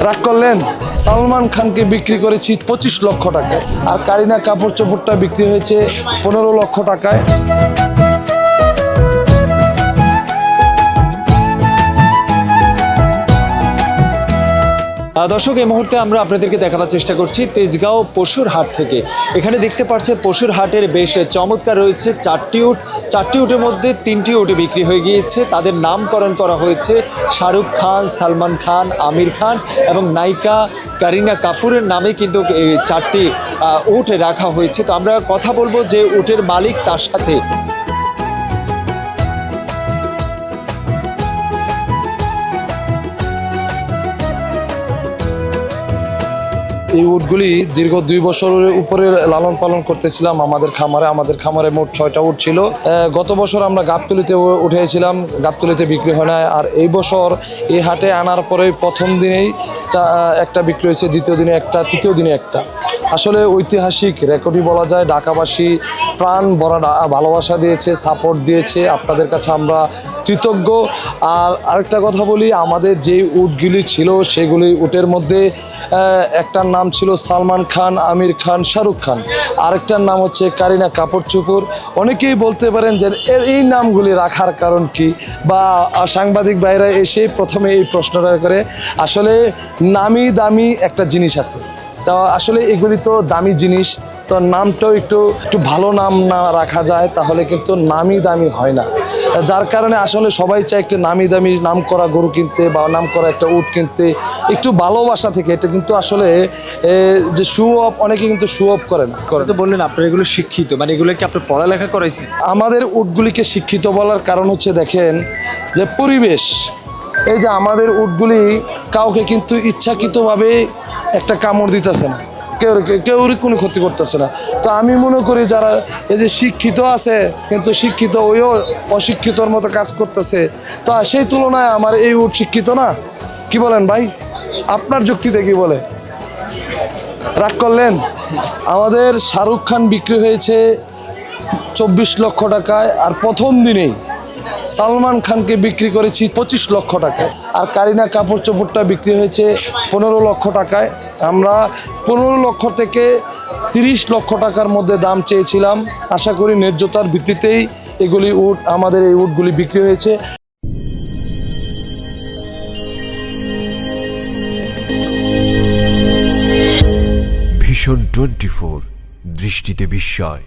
রাগ করলেন? সালমান খানকে বিক্রি করেছি 25 লক্ষ টাকায়, আর কারিনা কাপুর চোপড়টা বিক্রি হয়েছে 15 লক্ষ টাকায়। দর্শক, এই মুহূর্তে আমরা আপনাদেরকে দেখানোর চেষ্টা করছি তেজগাঁও পশুর হাট থেকে। এখানে দেখতে পাচ্ছেন পশুর হাটের বেশ চমৎকার রয়েছে চারটি উটের মধ্যে 3টি উটে বিক্রি হয়ে গিয়েছে। তাদের নামকরণ করা হয়েছে শাহরুখ খান, সালমান খান, আমির খান এবং নায়িকা কারিনা কাপুরের নামে কিন্তু এই 4টি উট রাখা হয়েছে। তো আমরা কথা বলবো যে উটের মালিক তার সাথে। এই উটগুলি দীর্ঘ 2 বছরের উপরে লালন পালন করতেছিলাম আমাদের খামারে মোট 6টা উট ছিল। গত বছর আমরা গাবতলীতে উঠেছিলাম, গাবতলীতে বিক্রি হয় না। আর এই বছর এই হাটে আনার পরে প্রথম দিনেই একটা বিক্রি হয়েছে, দ্বিতীয় দিনে একটা, তৃতীয় দিনে একটা। আসলে ঐতিহাসিক রেকর্ডই বলা যায়। ঢাকাবাসী প্রাণ ভরা ভালোবাসা দিয়েছে, সাপোর্ট দিয়েছে। আপনাদের কাছে আমরা কৃতজ্ঞ। আর আরেকটা কথা বলি, আমাদের যে উটগুলি ছিল সেগুলি উটের মধ্যে একটার নাম ছিল সালমান খান, আমির খান, শাহরুখ খান, আরেকটার নাম হচ্ছে কারিনা কাপুর চোপড়। অনেকেই বলতে পারেন যে এই নামগুলি রাখার কারণ কি, বা সাংবাদিক ভাইরা এসে প্রথমে এই প্রশ্নটা করে। আসলে নামি দামি একটা জিনিস আছে, তা আসলে এগুলি তো দামি জিনিস, তো নামটাও একটু ভালো নাম না রাখা যায় তাহলে কিন্তু নামি দামি হয় না। যার কারণে আসলে সবাই চায় একটা নামি দামি নাম করা গরু কিনতে বা নাম করা একটা উট কিনতে, একটু ভালোবাসা থেকে। এটা কিন্তু আসলে যে শো অফ, অনেকে কিন্তু শো অফ করে না। তো বললেন আপনারা এগুলো শিক্ষিত, মানে এগুলো কি আপনার পড়ালেখা করাইছে? আমাদের উটগুলিকে শিক্ষিত বলার কারণ হচ্ছে দেখেন যে পরিবেশ। এই যে আমাদের উটগুলি কাউকে কিন্তু ইচ্ছাকৃতভাবে একটা কামড় দিতেছে না, কেউরই কোনো ক্ষতি করতেছে না। তো আমি মনে করি যারা এই যে শিক্ষিত আছে কিন্তু শিক্ষিত ওইও অশিক্ষিতর মতো কাজ করতেছে, তো সেই তুলনায় আমার এই উট শিক্ষিত না। কি বলেন ভাই? আপনার যুক্তিতে কি বলে? রাগ করলেন? আমাদের শাহরুখ খান বিক্রি হয়েছে 24 লক্ষ টাকায়, আর প্রথম দিনেই সালমান খানকে বিক্রি করেছি 25 লক্ষ টাকায়, আর কারিনা কাপুর চোপড়টা বিক্রি হয়েছে 15 লক্ষ টাকায়। আমরা 15 লক্ষ থেকে 30 লক্ষ টাকার মধ্যে দাম চেয়েছিলাম। আশা করি ন্যায্যতার ভিত্তিতেই এগুলি উট, আমাদের এই উটগুলি বিক্রি হয়েছে। ভিশন 24, দৃষ্টিতে বিস্ময়।